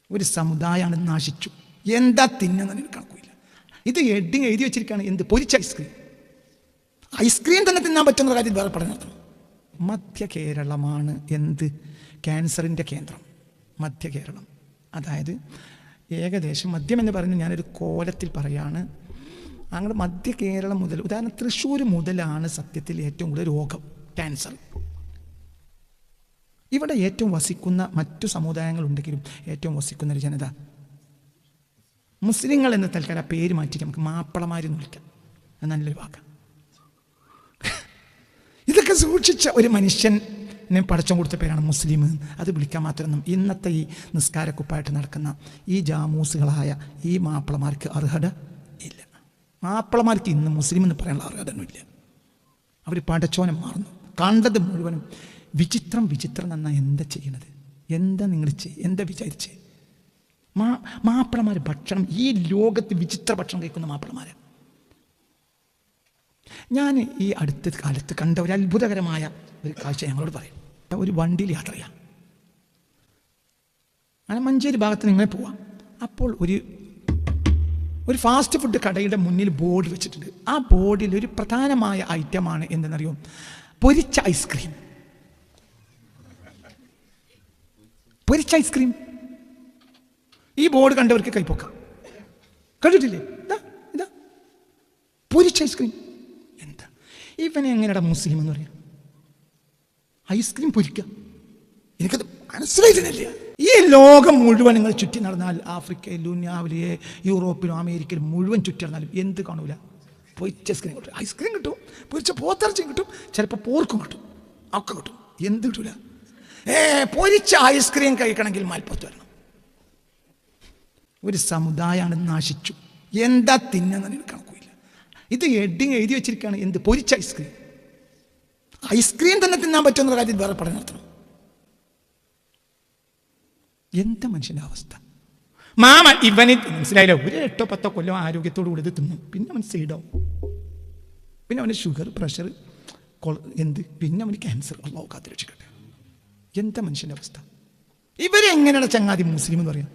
ഒരു സമുദായമാണ് നശിച്ചു. എന്താ തിന്നുന്നതിന് കണക്കില്ല. ഇത് ഹെഡിങ് എഴുതി വെച്ചിരിക്കുകയാണ്, എന്ത് പൊരിച്ച ഐസ്ക്രീം. ഐസ്ക്രീം തന്നെ തിന്നാൻ പറ്റുന്ന കാര്യം വേറെ പഠനം നടത്തണം. മധ്യ കേരളമാണ് എന്ത് ക്യാൻസറിൻ്റെ കേന്ദ്രം. മധ്യ കേരളം, അതായത് ഏകദേശം മദ്യം എന്ന് പറയുന്നത് ഞാനൊരു കോലത്തിൽ പറയാണ്. അങ്ങനെ മധ്യ കേരളം മുതൽ, ഉദാഹരണം തൃശ്ശൂർ മുതലാണ് സത്യത്തിൽ ഏറ്റവും കൂടുതൽ രോഗം, ക്യാൻസർ. ഇവിടെ ഏറ്റവും വസിക്കുന്ന മറ്റു സമുദായങ്ങളുണ്ടെങ്കിലും ഏറ്റവും വസിക്കുന്ന ഒരു ജനത മുസ്ലിങ്ങൾ എന്ന തൽക്കാലം ആ പേര് മാറ്റിയിട്ട് നമുക്ക് മാപ്പിളമാരെന്ന് വിളിക്കാം. നല്ലൊരു വാക്കാണ്. ഇതൊക്കെ സൂക്ഷിച്ച ഒരു മനുഷ്യനെ പടച്ചം കൊടുത്ത പേരാണ് മുസ്ലിം. അത് വിളിക്കാൻ മാത്രമൊന്നും ഇന്നത്തെ ഈ നിസ്കാരക്കുപ്പായിട്ട് നടക്കുന്ന ഈ ജാമൂസുകളായ ഈ മാപ്പിളമാർക്ക് അർഹത ഇല്ല. മാപ്പിളമാർക്ക് ഇന്ന് മുസ്ലിം എന്ന് പറയാനുള്ള അർഹതയൊന്നുമില്ല. അവർ പടച്ചോനെ മാറുന്നു. കണ്ടത് മുഴുവനും വിചിത്രം വിചിത്രം എന്നാ എന്താ ചെയ്യണത്? എന്താ നിങ്ങൾ എന്താ വിചാരിച്ചേ? മാപ്പിളമാർ ഭക്ഷണം, ഈ ലോകത്ത് വിചിത്ര ഭക്ഷണം കഴിക്കുന്ന മാപ്പിളമാർ. ഞാൻ ഈ അടുത്ത കാലത്ത് കണ്ട ഒരു അത്ഭുതകരമായ ഒരു കാഴ്ച ഞങ്ങളോട് പറയും. ഒരു വണ്ടിയിൽ യാത്ര ചെയ്യാം, അങ്ങനെ മഞ്ചേരി ഭാഗത്ത് നിങ്ങൾ പോവാം. അപ്പോൾ ഒരു ഫാസ്റ്റ് ഫുഡ് കടയുടെ മുന്നിൽ ബോർഡ് വെച്ചിട്ടുണ്ട്. ആ ബോർഡിൽ ഒരു പ്രധാനമായ ഐറ്റമാണ് എന്തെന്നറിയോ? പൊരിച്ച ഐസ്ക്രീം. പൊരിച്ച ഐസ്ക്രീം. ഈ ബോർഡ് കണ്ടവർക്ക് കൈപ്പൊക്കാം. കണ്ടിട്ടില്ലേ? ഇതാ പൊരിച്ച ഐസ്ക്രീം. എന്താ ഇവനെ എങ്ങനെയാ മുസ്ലിം എന്ന് പറയാം? ഐസ്ക്രീം പൊരിക്കുക, എനിക്കത് മനസ്സിലായിട്ടില്ല. ഈ ലോകം മുഴുവൻ നിങ്ങൾ ചുറ്റി നടന്നാൽ, ആഫ്രിക്കയിലും ദുനിയാവിലെ യൂറോപ്പിലും അമേരിക്കയിലും മുഴുവൻ ചുറ്റി നടന്നാലും എന്ത് കാണൂല? പൊരിച്ച ഐസ്ക്രീം കിട്ടും. ഐസ്ക്രീം കിട്ടും, പൊരിച്ച പോത്തിറച്ചിയും കിട്ടും, ചിലപ്പോൾ പോർക്കും കിട്ടും, ഒക്കെ കിട്ടും. എന്ത് കിട്ടൂല? പൊരിച്ച ഐസ്ക്രീം കഴിക്കണമെങ്കിൽ മലപ്പുറത്ത് വരണം. ഒരു സമുദായമാണ് നശിച്ചു. എന്താ തിന്നുന്നതിന് കണക്കില്ല. ഇത് ഹെഡിങ് എഴുതി വെച്ചിരിക്കുകയാണ്, എന്ത് പൊരിച്ച ഐസ്ക്രീം. ഐസ്ക്രീം തന്നെ തിന്നാൻ പറ്റുന്ന കാര്യം വേറെ പഠനം നടത്തണം. എന്താ മനുഷ്യൻ്റെ അവസ്ഥ? ഇവന് മനസ്സിലായില്ല. ഒരു 8-10 കൊല്ലം ആരോഗ്യത്തോടു കൂടി ഇത് തിന്നും, പിന്നെ അവൻ സൈഡാവും. പിന്നെ അവന് ഷുഗർ, പ്രഷർ, പിന്നെ അവന് ക്യാൻസർ. അല്ലാഹു കാത്ത് രക്ഷിക്കട്ടെ. എന്താ മനുഷ്യൻ്റെ അവസ്ഥ? ഇവരെങ്ങനെയാണ് ചങ്ങാതി മുസ്ലിം എന്ന് പറയാം?